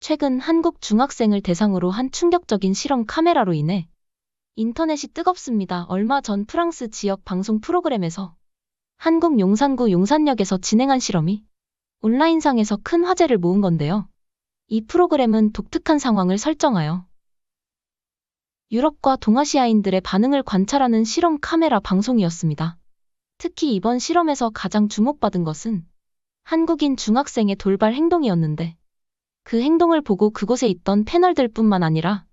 최근 한국 중학생을 대상으로 한 충격적인 실험 카메라로 인해 인터넷이 뜨겁습니다. 얼마 전 프랑스 지역 방송 프로그램에서 한국 용산구 용산역에서 진행한 실험이 온라인상에서 큰 화제를 모은 건데요. 이 프로그램은 독특한 상황을 설정하여 유럽과 동아시아인들의 반응을 관찰하는 실험 카메라 방송이었습니다. 특히 이번 실험에서 가장 주목받은 것은 한국인 중학생의 돌발 행동이었는데, 그 행동을 보고 그곳에 있던 패널들뿐만 아니라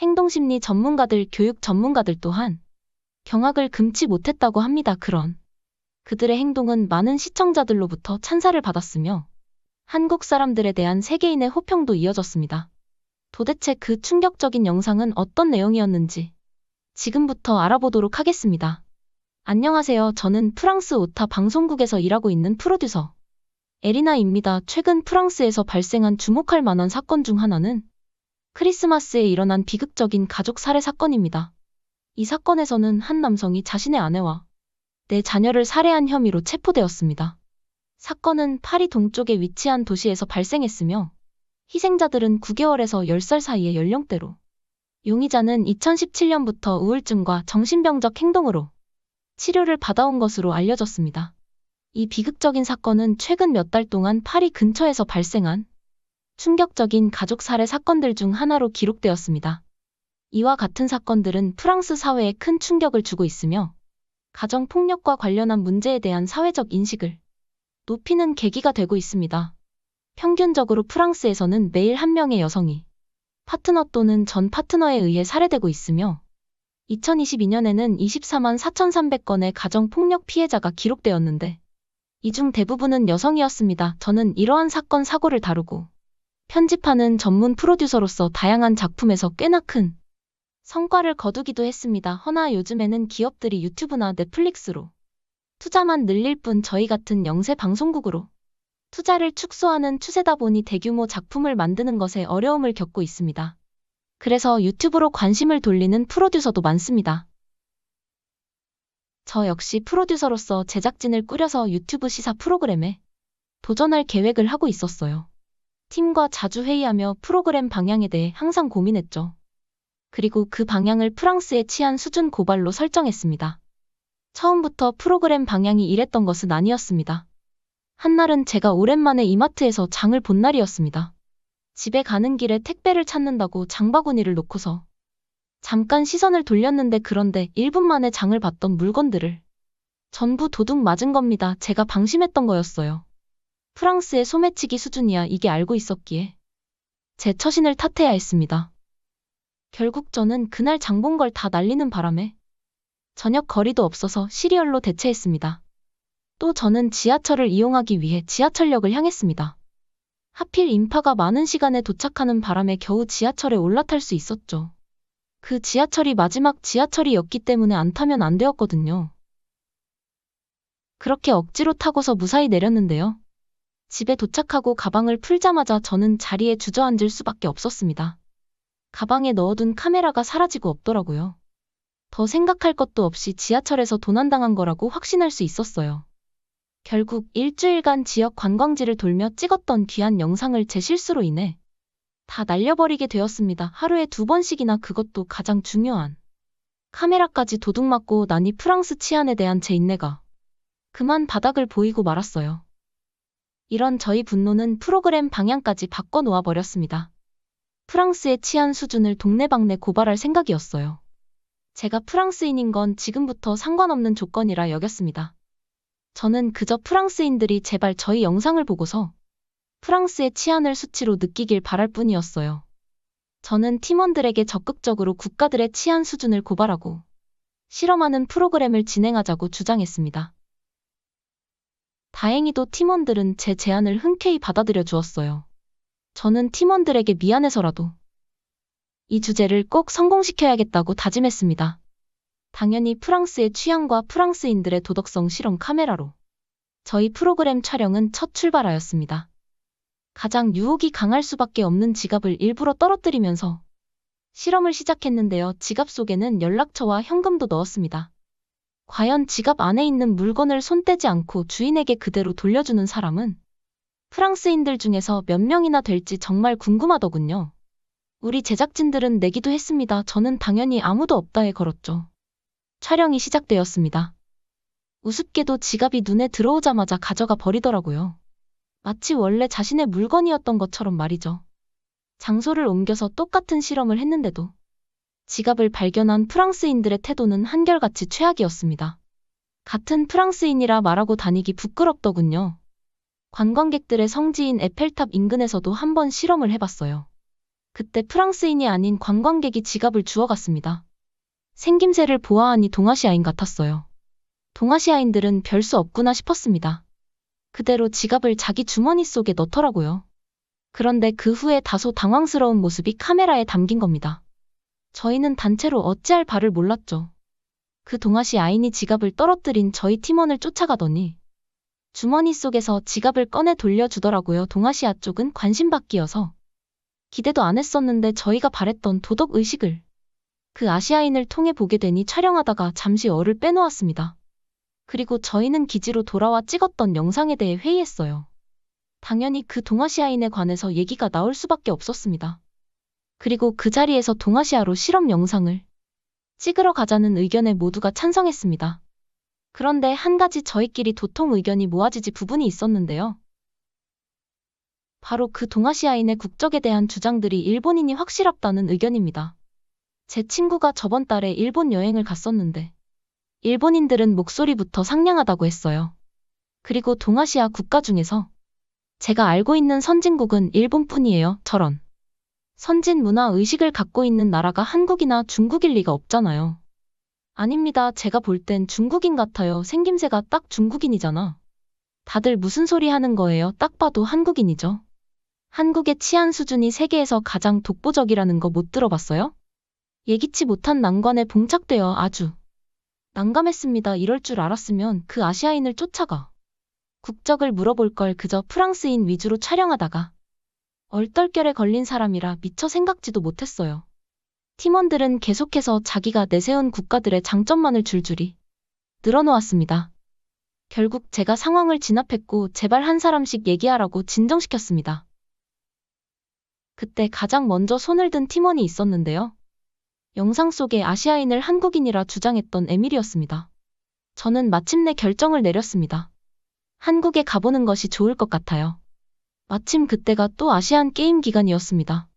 행동심리 전문가들, 교육 전문가들 또한 경악을 금치 못했다고 합니다. 그런 그들의 행동은 많은 시청자들로부터 찬사를 받았으며 한국 사람들에 대한 세계인의 호평도 이어졌습니다. 도대체 그 충격적인 영상은 어떤 내용이었는지 지금부터 알아보도록 하겠습니다. 안녕하세요. 저는 프랑스 오타 방송국에서 일하고 있는 프로듀서 에리나입니다. 최근 프랑스에서 발생한 주목할 만한 사건 중 하나는 크리스마스에 일어난 비극적인 가족 살해 사건입니다. 이 사건에서는 한 남성이 자신의 아내와 4자녀를 살해한 혐의로 체포되었습니다. 사건은 파리 동쪽에 위치한 도시에서 발생했으며 희생자들은 9개월에서 10살 사이의 연령대로, 용의자는 2017년부터 우울증과 정신병적 행동으로 치료를 받아온 것으로 알려졌습니다. 이 비극적인 사건은 최근 몇 달 동안 파리 근처에서 발생한 충격적인 가족 살해 사건들 중 하나로 기록되었습니다. 이와 같은 사건들은 프랑스 사회에 큰 충격을 주고 있으며 가정폭력과 관련한 문제에 대한 사회적 인식을 높이는 계기가 되고 있습니다. 평균적으로 프랑스에서는 매일 한 명의 여성이 파트너 또는 전 파트너에 의해 살해되고 있으며 2022년에는 24만 4,300건의 가정폭력 피해자가 기록되었는데 이 중 대부분은 여성이었습니다. 저는 이러한 사건 사고를 다루고 편집하는 전문 프로듀서로서 다양한 작품에서 꽤나 큰 성과를 거두기도 했습니다. 허나 요즘에는 기업들이 유튜브나 넷플릭스로 투자만 늘릴 뿐 저희 같은 영세 방송국으로 투자를 축소하는 추세다 보니 대규모 작품을 만드는 것에 어려움을 겪고 있습니다. 그래서 유튜브로 관심을 돌리는 프로듀서도 많습니다. 저 역시 프로듀서로서 제작진을 꾸려서 유튜브 시사 프로그램에 도전할 계획을 하고 있었어요. 팀과 자주 회의하며 프로그램 방향에 대해 항상 고민했죠. 그리고 그 방향을 프랑스의 치안 수준 고발로 설정했습니다. 처음부터 프로그램 방향이 이랬던 것은 아니었습니다. 한날은 제가 오랜만에 이마트에서 장을 본 날이었습니다. 집에 가는 길에 택배를 찾는다고 장바구니를 놓고서 잠깐 시선을 돌렸는데 그런데 1분 만에 장을 봤던 물건들을 전부 도둑 맞은 겁니다. 제가 방심했던 거였어요. 프랑스의 소매치기 수준이야 이게 알고 있었기에 제 처신을 탓해야 했습니다. 결국 저는 그날 장 본 걸 다 날리는 바람에 저녁 거리도 없어서 시리얼로 대체했습니다. 또 저는 지하철을 이용하기 위해 지하철역을 향했습니다. 하필 인파가 많은 시간에 도착하는 바람에 겨우 지하철에 올라탈 수 있었죠. 그 지하철이 마지막 지하철이었기 때문에 안 타면 안 되었거든요. 그렇게 억지로 타고서 무사히 내렸는데요. 집에 도착하고 가방을 풀자마자 저는 자리에 주저앉을 수밖에 없었습니다. 가방에 넣어둔 카메라가 사라지고 없더라고요. 더 생각할 것도 없이 지하철에서 도난당한 거라고 확신할 수 있었어요. 결국 일주일간 지역 관광지를 돌며 찍었던 귀한 영상을 제 실수로 인해 다 날려버리게 되었습니다. 하루에 2번씩이나 그것도 가장 중요한 카메라까지 도둑맞고 나니 프랑스 치안에 대한 제 인내가 그만 바닥을 보이고 말았어요. 이런 저희 분노는 프로그램 방향까지 바꿔놓아 버렸습니다. 프랑스의 치안 수준을 동네방네 고발할 생각이었어요. 제가 프랑스인인 건 지금부터 상관없는 조건이라 여겼습니다. 저는 그저 프랑스인들이 제발 저희 영상을 보고서 프랑스의 치안을 수치로 느끼길 바랄 뿐이었어요. 저는 팀원들에게 적극적으로 국가들의 치안 수준을 고발하고 실험하는 프로그램을 진행하자고 주장했습니다. 다행히도 팀원들은 제 제안을 흔쾌히 받아들여 주었어요. 저는 팀원들에게 미안해서라도 이 주제를 꼭 성공시켜야겠다고 다짐했습니다. 당연히 프랑스의 취향과 프랑스인들의 도덕성 실험 카메라로 저희 프로그램 촬영은 첫 출발하였습니다. 가장 유혹이 강할 수밖에 없는 지갑을 일부러 떨어뜨리면서 실험을 시작했는데요. 지갑 속에는 연락처와 현금도 넣었습니다. 과연 지갑 안에 있는 물건을 손 떼지 않고 주인에게 그대로 돌려주는 사람은 프랑스인들 중에서 몇 명이나 될지 정말 궁금하더군요. 우리 제작진들은 내기도 했습니다. 저는 당연히 아무도 없다에 걸었죠. 촬영이 시작되었습니다. 우습게도 지갑이 눈에 들어오자마자 가져가 버리더라고요. 마치 원래 자신의 물건이었던 것처럼 말이죠. 장소를 옮겨서 똑같은 실험을 했는데도 지갑을 발견한 프랑스인들의 태도는 한결같이 최악이었습니다. 같은 프랑스인이라 말하고 다니기 부끄럽더군요. 관광객들의 성지인 에펠탑 인근에서도 한번 실험을 해봤어요. 그때 프랑스인이 아닌 관광객이 지갑을 주워갔습니다. 생김새를 보아하니 동아시아인 같았어요. 동아시아인들은 별 수 없구나 싶었습니다. 그대로 지갑을 자기 주머니 속에 넣더라고요. 그런데 그 후에 다소 당황스러운 모습이 카메라에 담긴 겁니다. 저희는 단체로 어찌할 바를 몰랐죠. 그 동아시아인이 지갑을 떨어뜨린 저희 팀원을 쫓아가더니 주머니 속에서 지갑을 꺼내 돌려주더라고요. 동아시아 쪽은 관심받기여서 기대도 안 했었는데 저희가 바랬던 도덕의식을 그 아시아인을 통해 보게 되니 촬영하다가 잠시 얼을 빼놓았습니다. 그리고 저희는 기지로 돌아와 찍었던 영상에 대해 회의했어요. 당연히 그 동아시아인에 관해서 얘기가 나올 수밖에 없었습니다. 그리고 그 자리에서 동아시아로 실험 영상을 찍으러 가자는 의견에 모두가 찬성했습니다. 그런데 한 가지 저희끼리 도통 의견이 모아지지 부분이 있었는데요. 바로 그 동아시아인의 국적에 대한 주장들이 일본인이 확실하다는 의견입니다. 제 친구가 저번 달에 일본 여행을 갔었는데 일본인들은 목소리부터 상냥하다고 했어요. 그리고 동아시아 국가 중에서 제가 알고 있는 선진국은 일본뿐이에요. 저런. 선진 문화 의식을 갖고 있는 나라가 한국이나 중국일 리가 없잖아요. 아닙니다. 제가 볼 땐 중국인 같아요. 생김새가 딱 중국인이잖아. 다들 무슨 소리 하는 거예요? 딱 봐도 한국인이죠. 한국의 치안 수준이 세계에서 가장 독보적이라는 거 못 들어봤어요? 예기치 못한 난관에 봉착되어 아주 난감했습니다. 이럴 줄 알았으면 그 아시아인을 쫓아가 국적을 물어볼 걸 그저 프랑스인 위주로 촬영하다가 얼떨결에 걸린 사람이라 미처 생각지도 못했어요. 팀원들은 계속해서 자기가 내세운 국가들의 장점만을 줄줄이 늘어놓았습니다. 결국 제가 상황을 진압했고 제발 한 사람씩 얘기하라고 진정시켰습니다. 그때 가장 먼저 손을 든 팀원이 있었는데요. 영상 속의 아시아인을 한국인이라 주장했던 에밀이었습니다. 저는 마침내 결정을 내렸습니다. 한국에 가보는 것이 좋을 것 같아요. 마침 그때가 또 아시안 게임 기간이었습니다.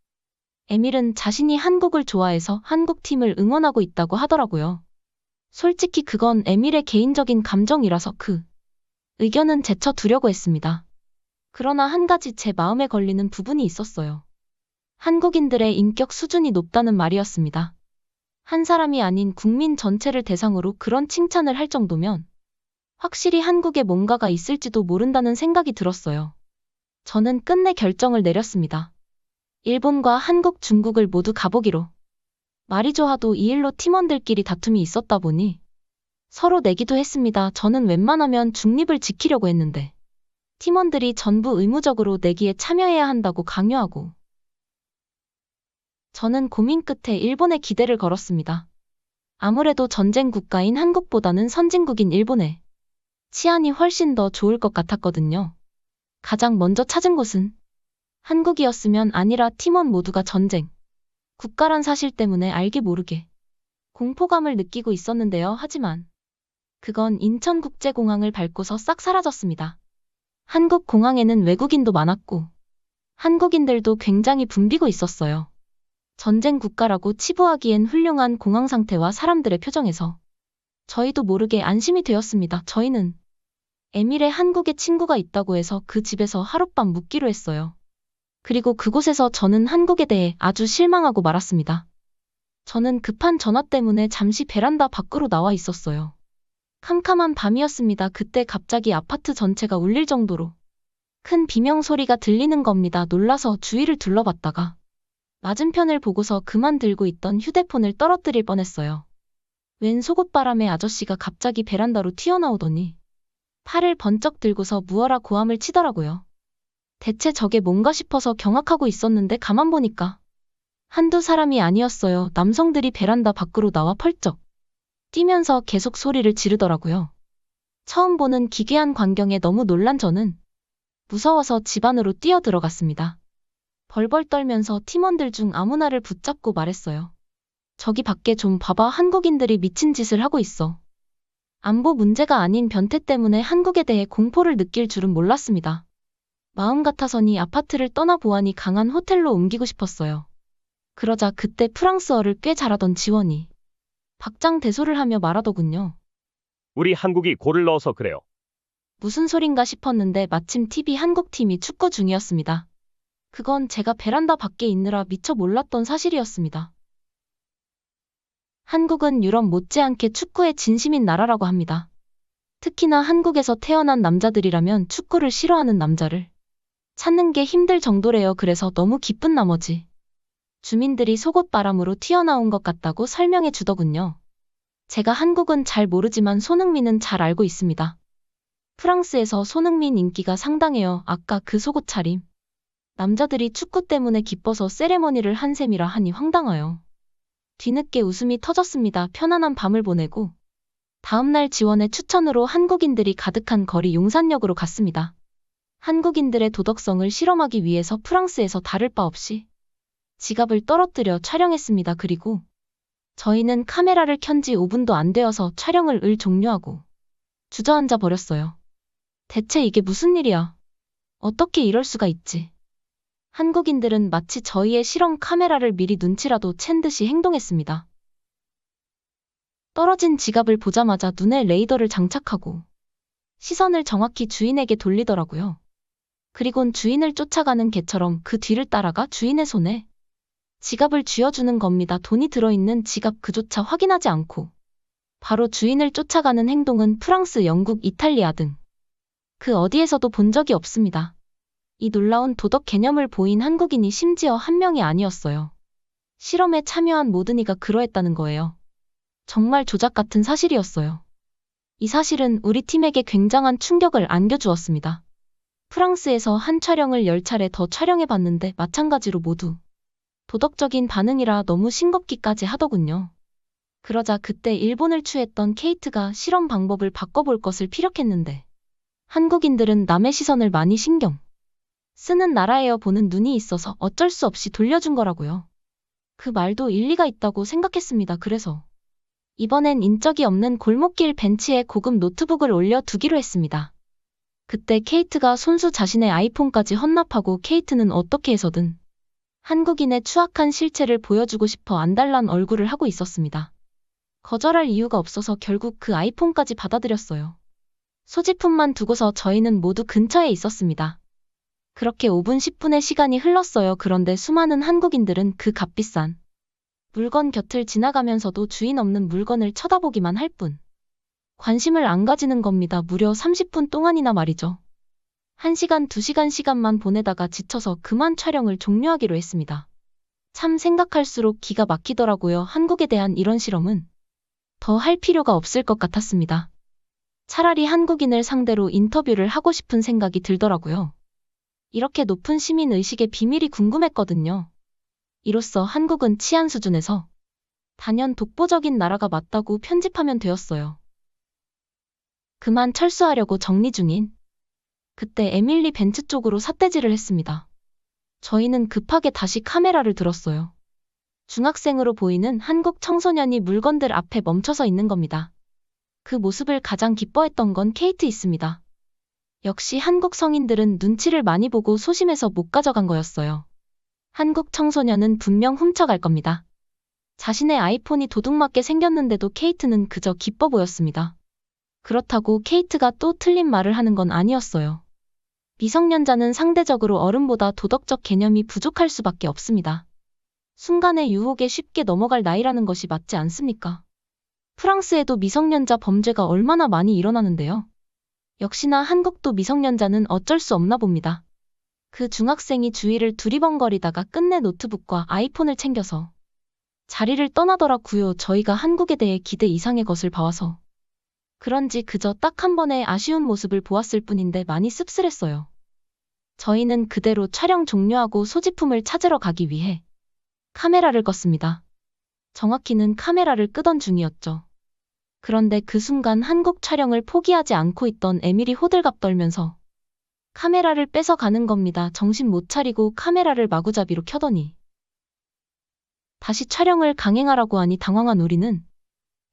에밀은 자신이 한국을 좋아해서 한국팀을 응원하고 있다고 하더라고요. 솔직히 그건 에밀의 개인적인 감정이라서 그 의견은 제쳐두려고 했습니다. 그러나 한 가지 제 마음에 걸리는 부분이 있었어요. 한국인들의 인격 수준이 높다는 말이었습니다. 한 사람이 아닌 국민 전체를 대상으로 그런 칭찬을 할 정도면 확실히 한국에 뭔가가 있을지도 모른다는 생각이 들었어요. 저는 끝내 결정을 내렸습니다. 일본과 한국, 중국을 모두 가보기로. 말이 좋아도 이 일로 팀원들끼리 다툼이 있었다 보니 서로 내기도 했습니다. 저는 웬만하면 중립을 지키려고 했는데 팀원들이 전부 의무적으로 내기에 참여해야 한다고 강요하고 저는 고민 끝에 일본에 기대를 걸었습니다. 아무래도 전쟁 국가인 한국보다는 선진국인 일본에 치안이 훨씬 더 좋을 것 같았거든요. 가장 먼저 찾은 곳은 한국이었으면 아니라 팀원 모두가 전쟁 국가란 사실 때문에 알게 모르게 공포감을 느끼고 있었는데요. 하지만 그건 인천국제공항을 밟고서 싹 사라졌습니다. 한국 공항에는 외국인도 많았고 한국인들도 굉장히 붐비고 있었어요. 전쟁 국가라고 치부하기엔 훌륭한 공항 상태와 사람들의 표정에서 저희도 모르게 안심이 되었습니다. 저희는 에밀에 한국에 친구가 있다고 해서 그 집에서 하룻밤 묵기로 했어요. 그리고 그곳에서 저는 한국에 대해 아주 실망하고 말았습니다. 저는 급한 전화 때문에 잠시 베란다 밖으로 나와 있었어요. 캄캄한 밤이었습니다. 그때 갑자기 아파트 전체가 울릴 정도로 큰 비명 소리가 들리는 겁니다. 놀라서 주위를 둘러봤다가 맞은편을 보고서 그만 들고 있던 휴대폰을 떨어뜨릴 뻔했어요. 웬 속옷바람에 아저씨가 갑자기 베란다로 튀어나오더니 팔을 번쩍 들고서 무어라 고함을 치더라고요. 대체 저게 뭔가 싶어서 경악하고 있었는데 가만 보니까 한두 사람이 아니었어요. 남성들이 베란다 밖으로 나와 펄쩍 뛰면서 계속 소리를 지르더라고요. 처음 보는 기괴한 광경에 너무 놀란 저는 무서워서 집 안으로 뛰어 들어갔습니다. 벌벌 떨면서 팀원들 중 아무나를 붙잡고 말했어요. 저기 밖에 좀 봐봐. 한국인들이 미친 짓을 하고 있어. 안보 문제가 아닌 변태 때문에 한국에 대해 공포를 느낄 줄은 몰랐습니다. 마음 같아서니 아파트를 떠나보아니 강한 호텔로 옮기고 싶었어요. 그러자 그때 프랑스어를 꽤 잘하던 지원이 박장대소를 하며 말하더군요. 우리 한국이 골을 넣어서 그래요. 무슨 소린가 싶었는데 마침 TV 한국팀이 축구 중이었습니다. 그건 제가 베란다 밖에 있느라 미처 몰랐던 사실이었습니다. 한국은 유럽 못지않게 축구에 진심인 나라라고 합니다. 특히나 한국에서 태어난 남자들이라면 축구를 싫어하는 남자를 찾는 게 힘들 정도래요. 그래서 너무 기쁜 나머지 주민들이 속옷바람으로 튀어나온 것 같다고 설명해 주더군요. 제가 한국은 잘 모르지만 손흥민은 잘 알고 있습니다. 프랑스에서 손흥민 인기가 상당해요. 아까 그 속옷 차림. 남자들이 축구 때문에 기뻐서 세레머니를 한 셈이라 하니 황당해요. 뒤늦게 웃음이 터졌습니다. 편안한 밤을 보내고 다음날 지원의 추천으로 한국인들이 가득한 거리 용산역으로 갔습니다. 한국인들의 도덕성을 실험하기 위해서 프랑스에서 다를 바 없이 지갑을 떨어뜨려 촬영했습니다. 그리고 저희는 카메라를 켠 지 5분도 안 되어서 촬영을 종료하고 주저앉아 버렸어요. 대체 이게 무슨 일이야? 어떻게 이럴 수가 있지? 한국인들은 마치 저희의 실험 카메라를 미리 눈치라도 챈 듯이 행동했습니다. 떨어진 지갑을 보자마자 눈에 레이더를 장착하고 시선을 정확히 주인에게 돌리더라고요. 그리곤 주인을 쫓아가는 개처럼 그 뒤를 따라가 주인의 손에 지갑을 쥐어주는 겁니다. 돈이 들어있는 지갑 그조차 확인하지 않고 바로 주인을 쫓아가는 행동은 프랑스, 영국, 이탈리아 등 그 어디에서도 본 적이 없습니다. 이 놀라운 도덕 개념을 보인 한국인이 심지어 한 명이 아니었어요. 실험에 참여한 모든 이가 그러했다는 거예요. 정말 조작 같은 사실이었어요. 이 사실은 우리 팀에게 굉장한 충격을 안겨주었습니다. 프랑스에서 한 촬영을 10차례 더 촬영해봤는데 마찬가지로 모두 도덕적인 반응이라 너무 싱겁기까지 하더군요. 그러자 그때 일본을 추했던 케이트가 실험 방법을 바꿔볼 것을 피력했는데 한국인들은 남의 시선을 많이 신경 쓰는 나라에요. 보는 눈이 있어서 어쩔 수 없이 돌려준 거라고요. 그 말도 일리가 있다고 생각했습니다. 그래서 이번엔 인적이 없는 골목길 벤치에 고급 노트북을 올려두기로 했습니다. 그때 케이트가 손수 자신의 아이폰까지 헌납하고 케이트는 어떻게 해서든 한국인의 추악한 실체를 보여주고 싶어 안달난 얼굴을 하고 있었습니다. 거절할 이유가 없어서 결국 그 아이폰까지 받아들였어요. 소지품만 두고서 저희는 모두 근처에 있었습니다. 그렇게 5분 10분의 시간이 흘렀어요. 그런데 수많은 한국인들은 그 값비싼 물건 곁을 지나가면서도 주인 없는 물건을 쳐다보기만 할 뿐 관심을 안 가지는 겁니다. 무려 30분 동안이나 말이죠. 1시간, 2시간 시간만 보내다가 지쳐서 그만 촬영을 종료하기로 했습니다. 참 생각할수록 기가 막히더라고요. 한국에 대한 이런 실험은 더 할 필요가 없을 것 같았습니다. 차라리 한국인을 상대로 인터뷰를 하고 싶은 생각이 들더라고요. 이렇게 높은 시민의식의 비밀이 궁금했거든요. 이로써 한국은 치안 수준에서 단연 독보적인 나라가 맞다고 편집하면 되었어요. 그만 철수하려고 정리 중인 그때 에밀리 벤츠 쪽으로 삿대질을 했습니다. 저희는 급하게 다시 카메라를 들었어요. 중학생으로 보이는 한국 청소년이 물건들 앞에 멈춰서 있는 겁니다. 그 모습을 가장 기뻐했던 건 케이트였습니다. 역시 한국 성인들은 눈치를 많이 보고 소심해서 못 가져간 거였어요. 한국 청소년은 분명 훔쳐갈 겁니다. 자신의 아이폰이 도둑맞게 생겼는데도 케이트는 그저 기뻐 보였습니다. 그렇다고 케이트가 또 틀린 말을 하는 건 아니었어요. 미성년자는 상대적으로 어른보다 도덕적 개념이 부족할 수밖에 없습니다. 순간의 유혹에 쉽게 넘어갈 나이라는 것이 맞지 않습니까? 프랑스에도 미성년자 범죄가 얼마나 많이 일어나는데요. 역시나 한국도 미성년자는 어쩔 수 없나 봅니다. 그 중학생이 주위를 두리번거리다가 끝내 노트북과 아이폰을 챙겨서 자리를 떠나더라고요. 저희가 한국에 대해 기대 이상의 것을 봐와서 그런지 그저 딱 한 번의 아쉬운 모습을 보았을 뿐인데 많이 씁쓸했어요. 저희는 그대로 촬영 종료하고 소지품을 찾으러 가기 위해 카메라를 껐습니다. 정확히는 카메라를 끄던 중이었죠. 그런데 그 순간 한국 촬영을 포기하지 않고 있던 에밀이 호들갑 떨면서 카메라를 뺏어 가는 겁니다. 정신 못 차리고 카메라를 마구잡이로 켜더니 다시 촬영을 강행하라고 하니 당황한 우리는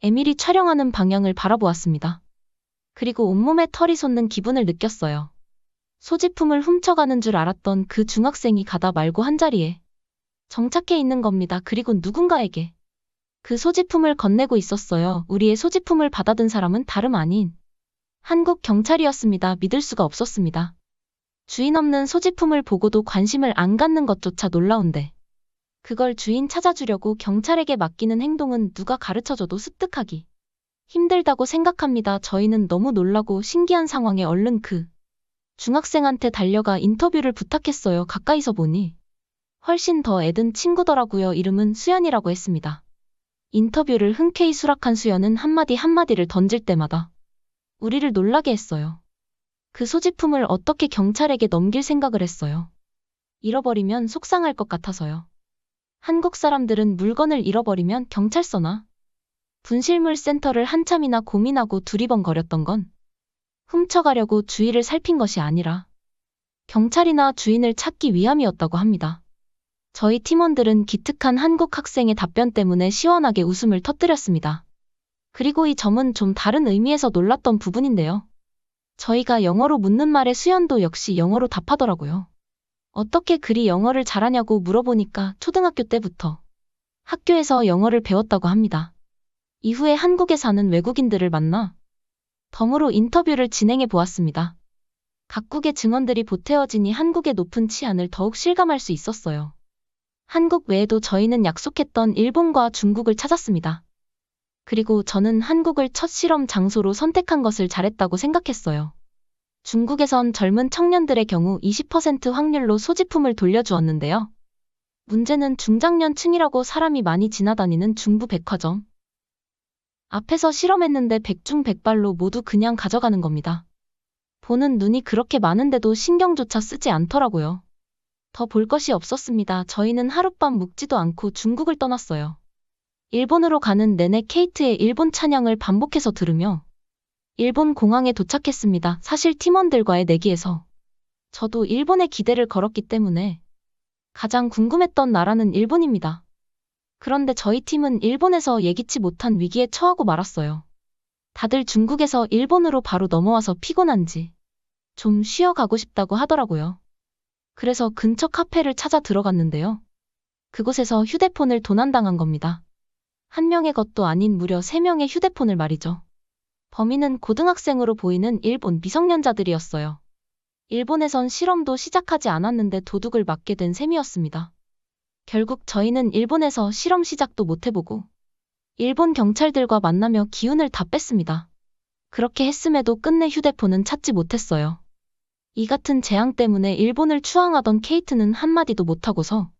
에밀이 촬영하는 방향을 바라보았습니다. 그리고 온몸에 털이 솟는 기분을 느꼈어요. 소지품을 훔쳐가는 줄 알았던 그 중학생이 가다 말고 한자리에 정착해 있는 겁니다. 그리고 누군가에게 그 소지품을 건네고 있었어요. 우리의 소지품을 받아든 사람은 다름 아닌 한국 경찰이었습니다. 믿을 수가 없었습니다. 주인 없는 소지품을 보고도 관심을 안 갖는 것조차 놀라운데 그걸 주인 찾아주려고 경찰에게 맡기는 행동은 누가 가르쳐줘도 습득하기 힘들다고 생각합니다. 저희는 너무 놀라고 신기한 상황에 얼른 그 중학생한테 달려가 인터뷰를 부탁했어요. 가까이서 보니 훨씬 더 애든 친구더라고요. 이름은 수연이라고 했습니다. 인터뷰를 흔쾌히 수락한 수연은 한마디 한마디를 던질 때마다 우리를 놀라게 했어요. 그 소지품을 어떻게 경찰에게 넘길 생각을 했어요. 잃어버리면 속상할 것 같아서요. 한국 사람들은 물건을 잃어버리면 경찰서나 분실물 센터를 한참이나 고민하고 두리번거렸던 건 훔쳐가려고 주위를 살핀 것이 아니라 경찰이나 주인을 찾기 위함이었다고 합니다. 저희 팀원들은 기특한 한국 학생의 답변 때문에 시원하게 웃음을 터뜨렸습니다. 그리고 이 점은 좀 다른 의미에서 놀랐던 부분인데요. 저희가 영어로 묻는 말에 수연도 역시 영어로 답하더라고요. 어떻게 그리 영어를 잘하냐고 물어보니까 초등학교 때부터 학교에서 영어를 배웠다고 합니다. 이후에 한국에 사는 외국인들을 만나 덤으로 인터뷰를 진행해 보았습니다. 각국의 증언들이 보태어지니 한국의 높은 치안을 더욱 실감할 수 있었어요. 한국 외에도 저희는 약속했던 일본과 중국을 찾았습니다. 그리고 저는 한국을 첫 실험 장소로 선택한 것을 잘했다고 생각했어요. 중국에선 젊은 청년들의 경우 20% 확률로 소지품을 돌려주었는데요. 문제는 중장년층이라고 사람이 많이 지나다니는 중부 백화점 앞에서 실험했는데 백중백발로 모두 그냥 가져가는 겁니다. 보는 눈이 그렇게 많은데도 신경조차 쓰지 않더라고요. 더 볼 것이 없었습니다. 저희는 하룻밤 묵지도 않고 중국을 떠났어요. 일본으로 가는 내내 케이트의 일본 찬양을 반복해서 들으며 일본 공항에 도착했습니다. 사실 팀원들과의 내기에서 저도 일본에 기대를 걸었기 때문에 가장 궁금했던 나라는 일본입니다. 그런데 저희 팀은 일본에서 예기치 못한 위기에 처하고 말았어요. 다들 중국에서 일본으로 바로 넘어와서 피곤한지 좀 쉬어가고 싶다고 하더라고요. 그래서 근처 카페를 찾아 들어갔는데요. 그곳에서 휴대폰을 도난당한 겁니다. 한 명의 것도 아닌 무려 3명의 휴대폰을 말이죠. 범인은 고등학생으로 보이는 일본 미성년자들이었어요. 일본에선 실험도 시작하지 않았는데 도둑을 맞게 된 셈이었습니다. 결국 저희는 일본에서 실험 시작도 못 해보고 일본 경찰들과 만나며 기운을 다 뺐습니다. 그렇게 했음에도 끝내 휴대폰은 찾지 못했어요. 이 같은 재앙 때문에 일본을 추앙하던 케이트는 한마디도 못하고서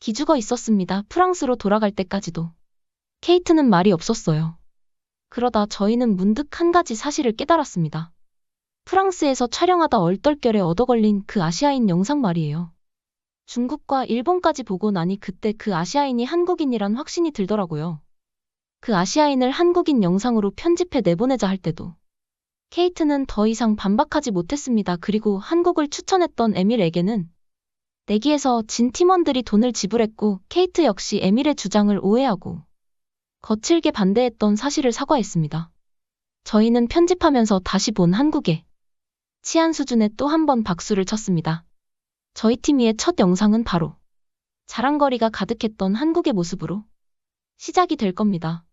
기죽어 있었습니다. 프랑스로 돌아갈 때까지도. 케이트는 말이 없었어요. 그러다 저희는 문득 한 가지 사실을 깨달았습니다. 프랑스에서 촬영하다 얼떨결에 얻어걸린 그 아시아인 영상 말이에요. 중국과 일본까지 보고 나니 그때 그 아시아인이 한국인이란 확신이 들더라고요. 그 아시아인을 한국인 영상으로 편집해 내보내자 할 때도 케이트는 더 이상 반박하지 못했습니다. 그리고 한국을 추천했던 에밀에게는 내기에서 진 팀원들이 돈을 지불했고 케이트 역시 에밀의 주장을 오해하고 거칠게 반대했던 사실을 사과했습니다. 저희는 편집하면서 다시 본 한국의 치안 수준에 또 한 번 박수를 쳤습니다. 저희 팀의 첫 영상은 바로 자랑거리가 가득했던 한국의 모습으로 시작이 될 겁니다.